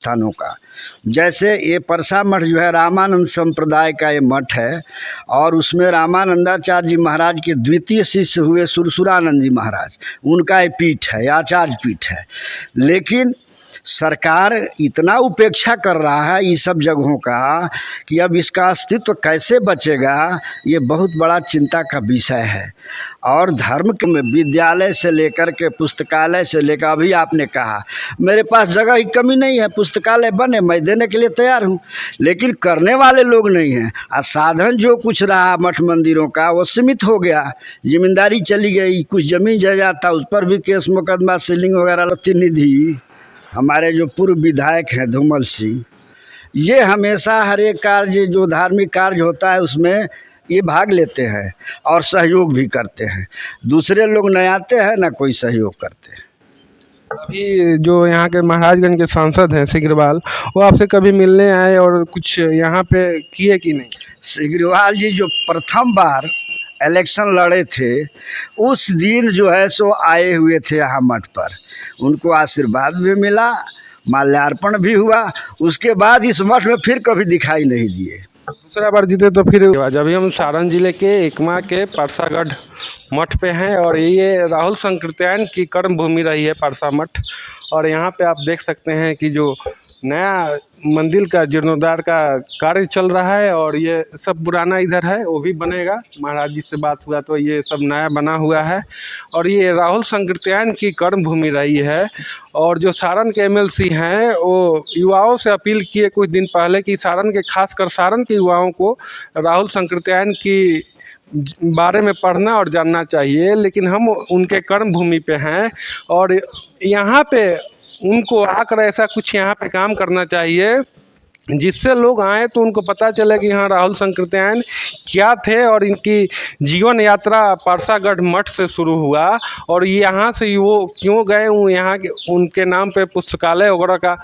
स्थानों का। जैसे ये परसा मठ जो है रामानंद संप्रदाय का ये मठ है और उसमें रामानंदाचार्य जी महाराज के द्वितीय शिष्य हुए सुरसुरानंद जी महाराज, उनका ये पीठ है, आचार्य पीठ है। लेकिन सरकार इतना उपेक्षा कर रहा है इस सब जगहों का कि अब इसका अस्तित्व कैसे बचेगा, ये बहुत बड़ा चिंता का विषय है। और धर्म के विद्यालय से लेकर के पुस्तकालय से लेकर, अभी आपने कहा मेरे पास जगह की कमी नहीं है, पुस्तकालय बने, मैं देने के लिए तैयार हूँ, लेकिन करने वाले लोग नहीं हैं। और साधन जो कुछ रहा मठ मंदिरों का वो सीमित हो गया, जिम्मेदारी चली गई, कुछ जमीन जायदाद था उस पर भी केस मुकदमा सीलिंग वगैरह। प्रतिनिधि हमारे जो पूर्व विधायक हैं धूमल सिंह, ये हमेशा हर एक कार्य जो धार्मिक कार्य होता है उसमें ये भाग लेते हैं और सहयोग भी करते हैं। दूसरे लोग न आते हैं न कोई सहयोग करते हैं। अभी जो यहाँ के महाराजगंज के सांसद हैं सिग्रीवाल, वो आपसे कभी मिलने आए और कुछ यहाँ पे किए कि नहीं? सिग्रीवाल जी जो प्रथम बार इलेक्शन लड़े थे उस दिन जो है सो आए हुए थे यहाँ मठ पर, उनको आशीर्वाद भी मिला, माल्यार्पण भी हुआ। उसके बाद इस मठ में फिर कभी दिखाई नहीं दिए। दूसरा बार जीते तो फिर अभी हम सारण जिले के एकमा के परसागढ़ मठ पे हैं और ये राहुल संकीर्तन की कर्म भूमि रही है परसा मठ। और यहाँ पे आप देख सकते हैं कि जो नया मंदिर का जीर्णोद्धार का कार्य चल रहा है और ये सब पुराना इधर है वो भी बनेगा। महाराज जी से बात हुआ तो ये सब नया बना हुआ है और ये राहुल संकीर्तन की कर्म भूमि रही है। और जो सारण के एमएलसी हैं वो युवाओं से अपील किए कुछ दिन पहले कि सारण के खासकर सारण के युवाओं को राहुल संकीर्तन की बारे में पढ़ना और जानना चाहिए। लेकिन हम उनके कर्म भूमि पे हैं और यहाँ पे उनको आकर ऐसा कुछ यहाँ पे काम करना चाहिए जिससे लोग आए तो उनको पता चले कि हाँ राहुल संकीर्तन क्या थे और इनकी जीवन यात्रा परसागढ़ मठ से शुरू हुआ और यहाँ से वो क्यों गए, यहाँ के उनके नाम पे पुस्तकालय वगैरह का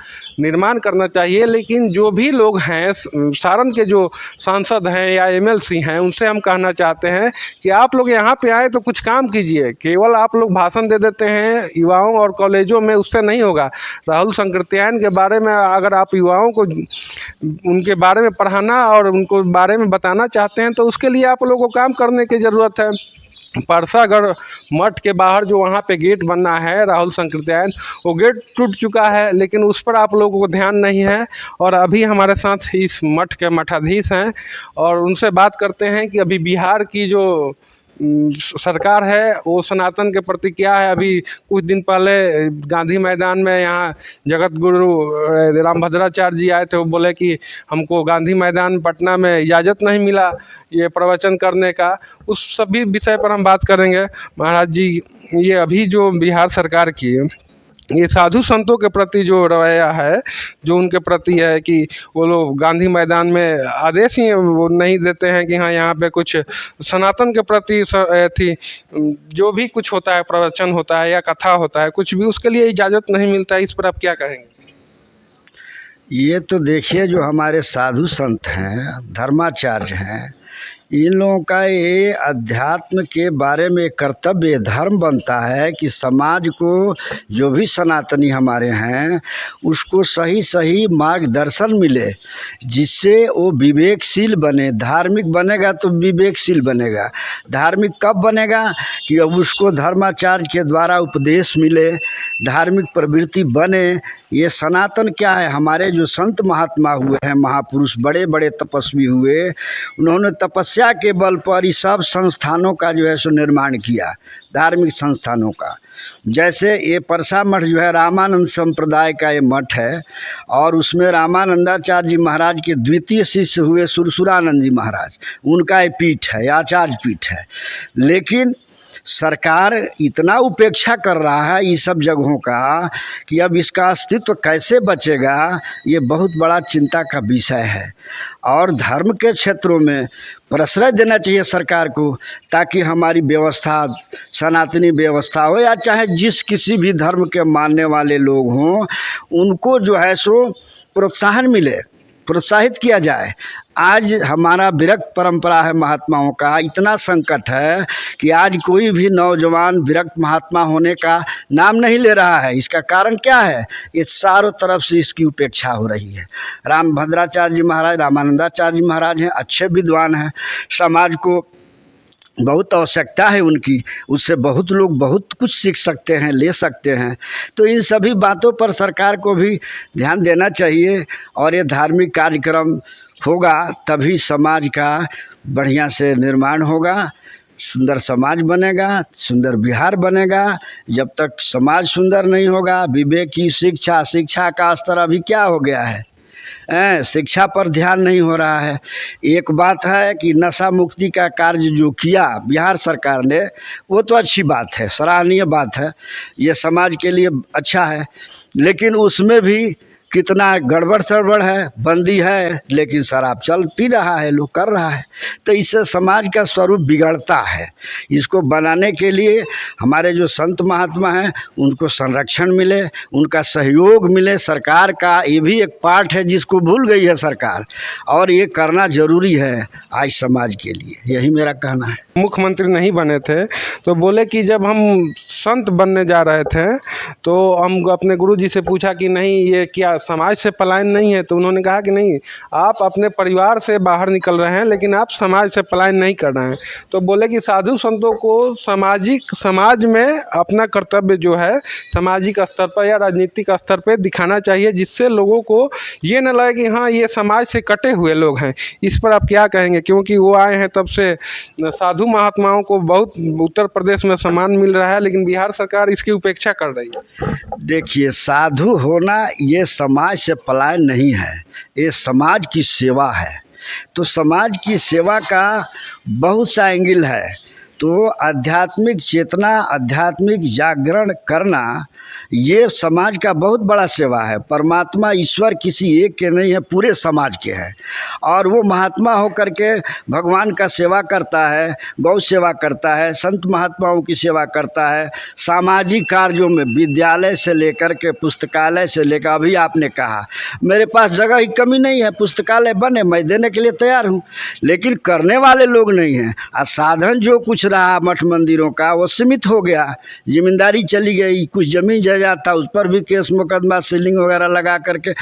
निर्माण करना चाहिए। लेकिन जो भी लोग हैं सारण के जो सांसद हैं या एमएलसी हैं उनसे हम कहना चाहते हैं कि आप लोग यहाँ पे आए तो कुछ काम कीजिए। केवल आप लोग भाषण दे देते हैं युवाओं और कॉलेजों में, उससे नहीं होगा। राहुल संकीर्तन के बारे में अगर आप युवाओं को उनके बारे में पढ़ाना और उनको बारे में बताना चाहते हैं तो उसके लिए आप लोगों को काम करने की ज़रूरत है। परसागढ़ मठ के बाहर जो वहाँ पे गेट बनना है राहुल संकीर्तन, वो गेट टूट चुका है लेकिन उस पर आप लोगों को ध्यान नहीं है। और अभी हमारे साथ इस मठ के मठाधीश हैं और उनसे बात करते हैं कि अभी बिहार की जो सरकार है वो सनातन के प्रति क्या है। अभी कुछ दिन पहले गांधी मैदान में यहाँ जगत गुरु रामभद्राचार्य जी आए थे, वो बोले कि हमको गांधी मैदान पटना में इजाज़त नहीं मिला ये प्रवचन करने का। उस सभी विषय पर हम बात करेंगे। महाराज जी, ये अभी जो बिहार सरकार की ये साधु संतों के प्रति जो रवैया है, जो उनके प्रति है कि वो लोग गांधी मैदान में आदेश ही वो नहीं देते हैं कि हाँ यहाँ पे कुछ सनातन के प्रति थी जो भी कुछ होता है, प्रवचन होता है या कथा होता है, कुछ भी उसके लिए इजाज़त नहीं मिलता है। इस पर आप क्या कहेंगे? ये तो देखिए जो हमारे साधु संत हैं, धर्माचार्य हैं, इन लोगों का ये अध्यात्म के बारे में कर्तव्य धर्म बनता है कि समाज को जो भी सनातनी हमारे हैं उसको सही सही मार्गदर्शन मिले जिससे वो विवेकशील बने। धार्मिक बनेगा तो विवेकशील बनेगा। धार्मिक कब बनेगा कि अब उसको धर्माचार्य के द्वारा उपदेश मिले, धार्मिक प्रवृत्ति बने। ये सनातन क्या है, हमारे जो संत महात्मा हुए हैं, महापुरुष, बड़े बड़े तपस्वी हुए, उन्होंने तपस्या के बल पर इस सब संस्थानों का जो है सो निर्माण किया, धार्मिक संस्थानों का। जैसे ये परसा मठ जो है रामानंद संप्रदाय का ये मठ है और उसमें रामानंदाचार्य जी महाराज के द्वितीय शिष्य हुए सुरसुरानंद जी महाराज, उनका ये पीठ है, आचार्य पीठ है। लेकिन सरकार इतना उपेक्षा कर रहा है इस सब जगहों का कि अब इसका अस्तित्व कैसे बचेगा, ये बहुत बड़ा चिंता का विषय है। और धर्म के क्षेत्रों में प्रश्रय देना चाहिए सरकार को, ताकि हमारी व्यवस्था, सनातनी व्यवस्था हो या चाहे जिस किसी भी धर्म के मानने वाले लोग हों, उनको जो है सो प्रोत्साहन मिले। प्रोत्साहित किया जाए। आज हमारा विरक्त परंपरा है महात्माओं का, इतना संकट है कि आज कोई भी नौजवान विरक्त महात्मा होने का नाम नहीं ले रहा है। इसका कारण क्या है? ये चारों तरफ से इसकी उपेक्षा हो रही है। रामभद्राचार्य जी महाराज, रामानंदाचार्य जी महाराज हैं, अच्छे विद्वान हैं, समाज को बहुत आवश्यकता है उनकी, उससे बहुत लोग बहुत कुछ सीख सकते हैं, ले सकते हैं। तो इन सभी बातों पर सरकार को भी ध्यान देना चाहिए और ये धार्मिक कार्यक्रम होगा तभी समाज का बढ़िया से निर्माण होगा, सुंदर समाज बनेगा, सुंदर बिहार बनेगा। जब तक समाज सुंदर नहीं होगा, विवेक की शिक्षा का स्तर अभी क्या हो गया है? शिक्षा पर ध्यान नहीं हो रहा है। एक बात है कि नशा मुक्ति का कार्य जो किया बिहार सरकार ने, वो तो अच्छी बात है, सराहनीय बात है, ये समाज के लिए अच्छा है। लेकिन उसमें भी कितना गड़बड़ सड़बड़ है, बंदी है, लेकिन शराब चल पी रहा है, लोग कर रहा है। तो इससे समाज का स्वरूप बिगड़ता है। इसको बनाने के लिए हमारे जो संत महात्मा हैं उनको संरक्षण मिले, उनका सहयोग मिले। सरकार का ये भी एक पार्ट है जिसको भूल गई है सरकार, और ये करना ज़रूरी है आज समाज के लिए। यही मेरा कहना है। मुख्यमंत्री नहीं बने थे तो बोले कि जब हम संत बनने जा रहे थे तो हम अपने गुरुजी से पूछा कि नहीं ये क्या समाज से पलायन नहीं है? तो उन्होंने कहा कि नहीं, आप अपने परिवार से बाहर निकल रहे हैं लेकिन आप समाज से पलायन नहीं कर रहे हैं। तो बोले कि साधु संतों को समाज में अपना कर्तव्य जो है सामाजिक स्तर पर या राजनीतिक स्तर पर दिखाना चाहिए, जिससे लोगों को ये न लगे कि हाँ ये समाज से कटे हुए लोग हैं। इस पर आप क्या कहेंगे? क्योंकि वो आए हैं तब से साधु महात्माओं को बहुत उत्तर प्रदेश में सम्मान मिल रहा है, लेकिन बिहार सरकार इसकी उपेक्षा कर रही है। देखिए, साधु होना ये समाज से पलायन नहीं है, ये समाज की सेवा है। तो समाज की सेवा का बहुत सा एंगल है। तो आध्यात्मिक चेतना, आध्यात्मिक जागरण करना ये समाज का बहुत बड़ा सेवा है। परमात्मा ईश्वर किसी एक के नहीं है, पूरे समाज के है। और वो महात्मा होकर के भगवान का सेवा करता है, गौ सेवा करता है, संत महात्माओं की सेवा करता है। सामाजिक कार्यों में विद्यालय से लेकर के पुस्तकालय से लेकर, अभी आपने कहा मेरे पास जगह की कमी नहीं है, पुस्तकालय बने, मैं देने के लिए तैयार हूँ, लेकिन करने वाले लोग नहीं हैं। और साधन जो कुछ रहा मठ मंदिरों का वो सीमित हो गया, जिम्मेदारी चली गई, कुछ जमीन जायदाद था उस पर भी केस मुकदमा सीलिंग वगैरह लगा करके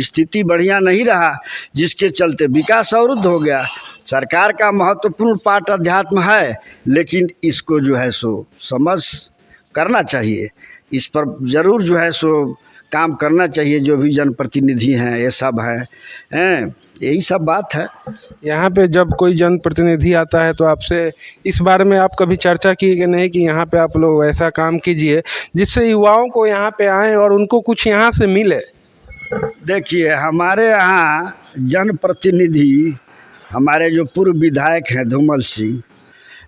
स्थिति बढ़िया नहीं रहा, जिसके चलते विकास अवरुद्ध हो गया। सरकार का महत्वपूर्ण पार्ट अध्यात्म है, लेकिन इसको जो है सो समझ करना चाहिए, इस पर ज़रूर जो है सो काम करना चाहिए। जो भी जनप्रतिनिधि हैं ये सब हैं, यही सब बात है। यहाँ पे जब कोई जनप्रतिनिधि आता है तो आपसे इस बारे में आप कभी चर्चा की कि नहीं कि यहाँ पे आप लोग ऐसा काम कीजिए जिससे युवाओं को यहाँ पे आएँ और उनको कुछ यहाँ से मिले? देखिए, हमारे यहाँ जनप्रतिनिधि हमारे जो पूर्व विधायक हैं धूमल सिंह,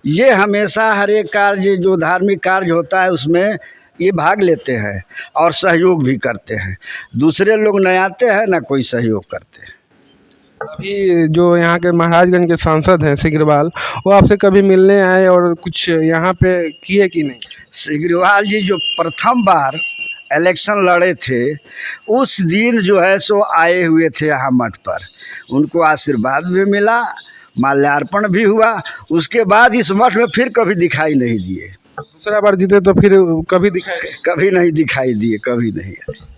ये हमेशा हर एक कार्य जो धार्मिक कार्य होता है उसमें ये भाग लेते हैं और सहयोग भी करते हैं। दूसरे लोग न आते हैं न कोई सहयोग करते हैं। अभी जो यहाँ के महाराजगंज के सांसद हैं सिग्रीवाल, वो आपसे कभी मिलने आए और कुछ यहाँ पे किए कि नहीं? सिग्रीवाल जी जो प्रथम बार इलेक्शन लड़े थे उस दिन जो है सो आए हुए थे यहाँ मठ पर, उनको आशीर्वाद भी मिला, माल्यार्पण भी हुआ। उसके बाद इस मठ में फिर कभी दिखाई नहीं दिए। दूसरा बार जीते तो फिर कभी दिखाई? कभी नहीं दिखाई दिए, कभी नहीं।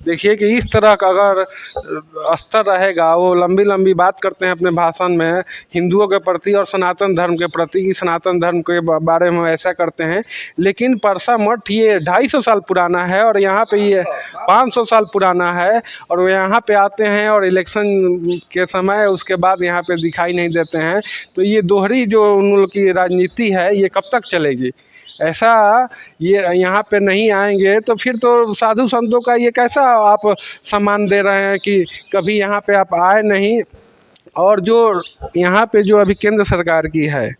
देखिए कि इस तरह का अगर स्तर रहेगा, वो लंबी लंबी बात करते हैं अपने भाषण में हिंदुओं के प्रति और सनातन धर्म के प्रति, कि सनातन धर्म के बारे में ऐसा करते हैं, लेकिन परसा मठ ये 250 साल पुराना है और यहाँ पे ये 500 साल पुराना है, और वो यहाँ पे आते हैं और इलेक्शन के समय उसके बाद यहाँ पे दिखाई नहीं देते हैं। तो ये दोहरी जो उन लोग की राजनीति है ये कब तक चलेगी? ऐसा ये यहाँ पे नहीं आएंगे तो फिर तो साधु संतों का ये कैसा आप सम्मान दे रहे हैं कि कभी यहाँ पे आप आए नहीं। और जो यहाँ पे जो अभी केंद्र सरकार की है,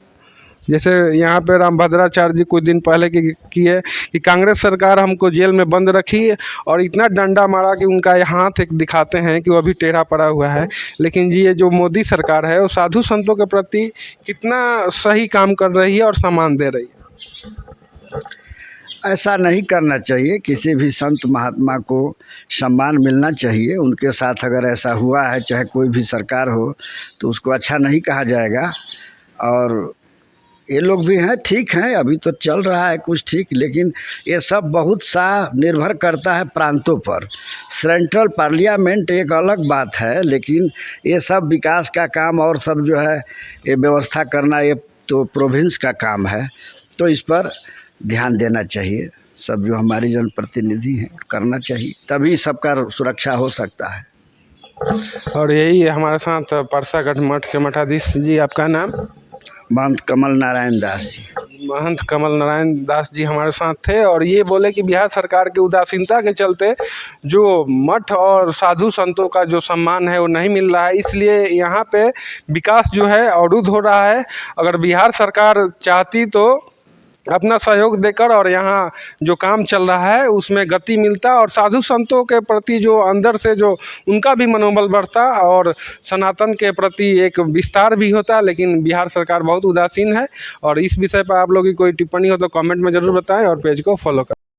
जैसे यहाँ पे रामभद्राचार्य जी कुछ दिन पहले की है कि कांग्रेस सरकार हमको जेल में बंद रखी और इतना डंडा मारा कि उनका हाथ एक दिखाते हैं कि वो अभी टेढ़ा पड़ा हुआ है। लेकिन जी ये जो मोदी सरकार है वो साधु संतों के प्रति कितना सही काम कर रही है और सम्मान दे रही है। ऐसा नहीं करना चाहिए, किसी भी संत महात्मा को सम्मान मिलना चाहिए। उनके साथ अगर ऐसा हुआ है, चाहे कोई भी सरकार हो, तो उसको अच्छा नहीं कहा जाएगा। और ये लोग भी हैं, ठीक हैं, अभी तो चल रहा है कुछ ठीक, लेकिन ये सब बहुत सा निर्भर करता है प्रांतों पर। सेंट्रल पार्लियामेंट एक अलग बात है, लेकिन ये सब विकास का काम और सब जो है ये व्यवस्था करना, ये तो प्रोविंस का काम है। तो इस पर ध्यान देना चाहिए, सब जो हमारी जनप्रतिनिधि हैं करना चाहिए, तभी सबका सुरक्षा हो सकता है। और यही हमारे साथ परसागढ़ मठ के मठाधीश जी, आपका नाम? महंत कमल नारायण दास जी। महंत कमल नारायण दास जी हमारे साथ थे और ये बोले कि बिहार सरकार की उदासीनता के चलते जो मठ और साधु संतों का जो सम्मान है वो नहीं मिल रहा है, इसलिए यहाँ पे विकास जो है अवरुद्ध हो रहा है। अगर बिहार सरकार चाहती तो अपना सहयोग देकर और यहाँ जो काम चल रहा है उसमें गति मिलता और साधु संतों के प्रति जो अंदर से जो उनका भी मनोबल बढ़ता और सनातन के प्रति एक विस्तार भी होता। लेकिन बिहार सरकार बहुत उदासीन है। और इस विषय पर आप लोगों की कोई टिप्पणी हो तो कमेंट में ज़रूर बताएं और पेज को फॉलो करें।